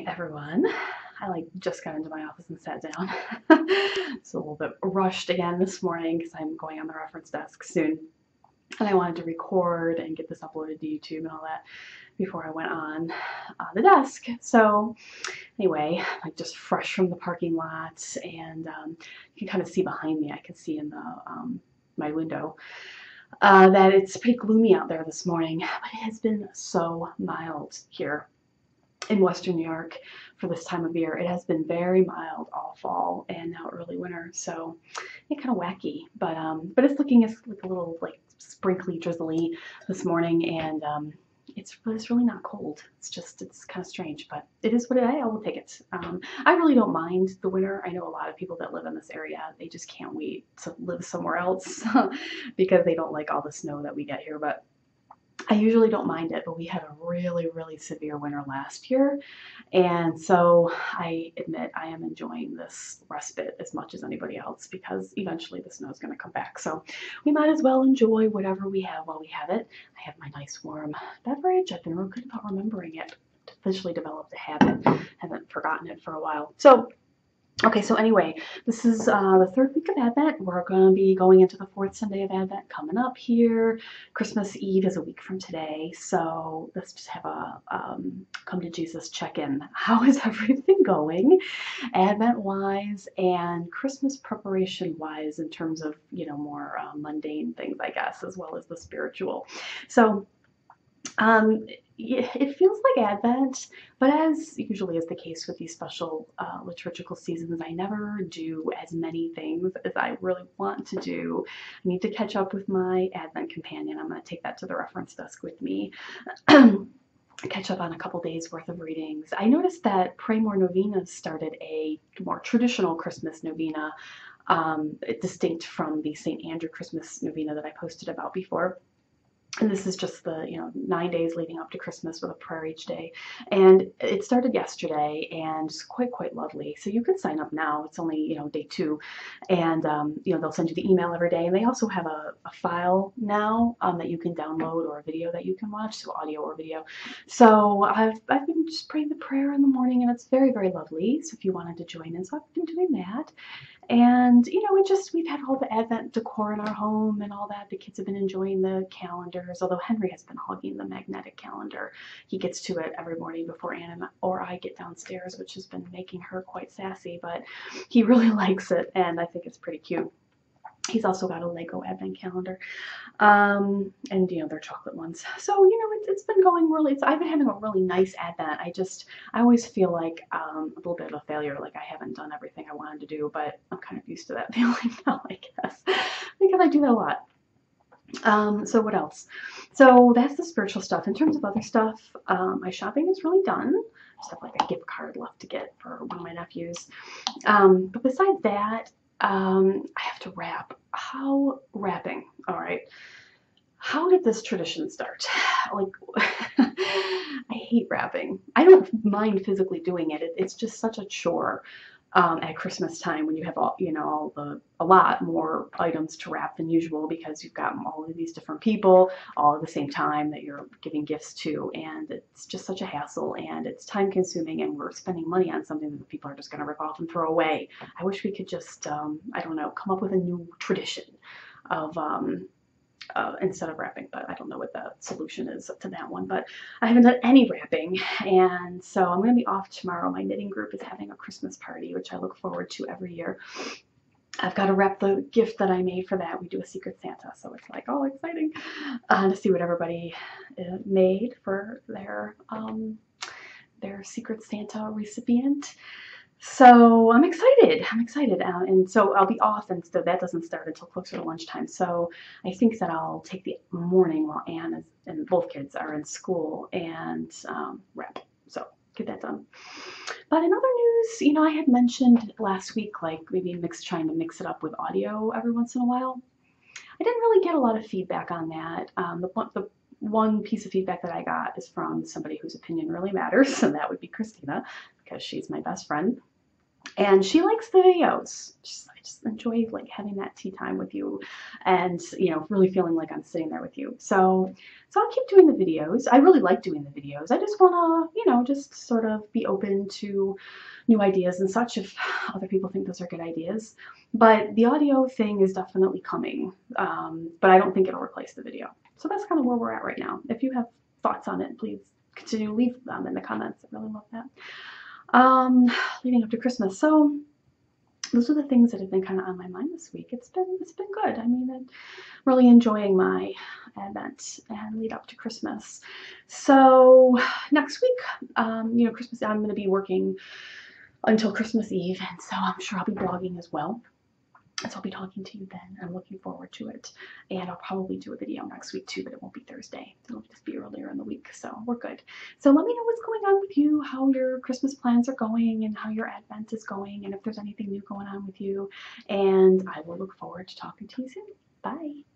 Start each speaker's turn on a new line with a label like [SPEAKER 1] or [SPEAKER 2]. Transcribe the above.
[SPEAKER 1] everyone. I just got into my office and sat down. So a little bit rushed again this morning because I'm going on the reference desk soon. And I wanted to record and get this uploaded to YouTube and all that before I went on the desk. So anyway, just fresh from the parking lot, and you can kind of see behind me. I can see in the my window that it's pretty gloomy out there this morning, but it has been so mild here in Western New York for this time of year. It has been very mild all fall and now early winter, so it's kind of wacky, but it's looking like a little sprinkly, drizzly this morning, and it's really not cold. It's kind of strange, but it is what it is. I will take it. I really don't mind the winter. I know a lot of people that live in this area, they just can't wait to live somewhere else because they don't like all the snow that we get here, but I usually don't mind it. But we had a really, really severe winter last year, and so I admit I am enjoying this respite as much as anybody else, because eventually the snow is going to come back. So we might as well enjoy whatever we have while we have it. I have my nice warm beverage. I've been real good about remembering it. Officially developed a habit. Haven't forgotten it for a while. So okay, so anyway, this is the third week of Advent. We're going to be going into the fourth Sunday of Advent coming up here. Christmas Eve is a week from today, so let's just have a come to Jesus check-in. How is everything going, Advent-wise and Christmas preparation-wise, in terms of, more mundane things, I guess, as well as the spiritual. So it feels like Advent, but as usually is the case with these special liturgical seasons, I never do as many things as I really want to do. I need to catch up with my Advent companion. I'm going to take that to the reference desk with me. Catch up on a couple days worth of readings. I noticed that Pray More Novenas started a more traditional Christmas novena, distinct from the St. Andrew Christmas novena that I posted about before. And this is just the 9 days leading up to Christmas with a prayer each day. And it started yesterday, and it's quite lovely. So you could sign up now. It's only day 2, and they'll send you the email every day. And they also have a file now that you can download, or a video that you can watch, so audio or video. So I've been just praying the prayer in the morning, and it's very lovely. So if you wanted to join in, so I've been doing that. And we've had all the Advent decor in our home and all that. The kids have been enjoying the calendars, although Henry has been hogging the magnetic calendar. He gets to it every morning before Anna or I get downstairs, which has been making her quite sassy, but he really likes it, and I think it's pretty cute. He's also got a Lego Advent calendar, and they're chocolate ones. So it's been going really. I've been having a really nice Advent. I always feel like a little bit of a failure, like I haven't done everything I wanted to do, but I'm kind of used to that feeling now, I guess, because I do that a lot. So what else? So that's the spiritual stuff. In terms of other stuff, my shopping is really done. I just have like a gift card left to get for one of my nephews. But besides that, I have to wrap. Wrapping? All right. How did this tradition start? I hate wrapping. I don't mind physically doing it. It's just such a chore at Christmas time, when you have a lot more items to wrap than usual, because you've got all of these different people all at the same time that you're giving gifts to, and it's just such a hassle, and it's time consuming, and we're spending money on something that the people are just going to rip off and throw away. I wish we could just I don't know, come up with a new tradition of instead of wrapping, but I don't know what the solution is to that one. But I haven't done any wrapping, and so I'm going to be off tomorrow. My knitting group is having a Christmas party, which I look forward to every year. I've got to wrap the gift that I made for that. We do a Secret Santa, so it's exciting to see what everybody made for their Secret Santa recipient. So I'm excited. And so I'll be off, and so that doesn't start until closer to lunchtime. So I think that I'll take the morning while Anne and both kids are in school, and wrap. So get that done. But in other news, I had mentioned last week, maybe trying to mix it up with audio every once in a while. I didn't really get a lot of feedback on that. The one piece of feedback that I got is from somebody whose opinion really matters, and that would be Christina, because she's my best friend. and she likes the videos. I just enjoy like having that tea time with you, and really feeling like I'm sitting there with you. So I'll keep doing the videos. I really like doing the videos. I just want to just sort of be open to new ideas and such if other people think those are good ideas. But the audio thing is definitely coming, but I don't think it'll replace the video. So that's kind of where we're at right now. If you have thoughts on it, please continue to leave them in the comments. I really love that. Leading up to Christmas. So those are the things that have been kind of on my mind this week. It's been good. I mean, I'm really enjoying my Advent and lead up to Christmas. So next week, Christmas, I'm going to be working until Christmas Eve, and so I'm sure I'll be blogging as well. So I'll be talking to you then. I'm looking forward to it. And I'll probably do a video next week too, but it won't be Thursday. It'll just be earlier in the week. So we're good. So let me know what's going on with you, how your Christmas plans are going, and how your Advent is going, and if there's anything new going on with you. And I will look forward to talking to you soon. Bye.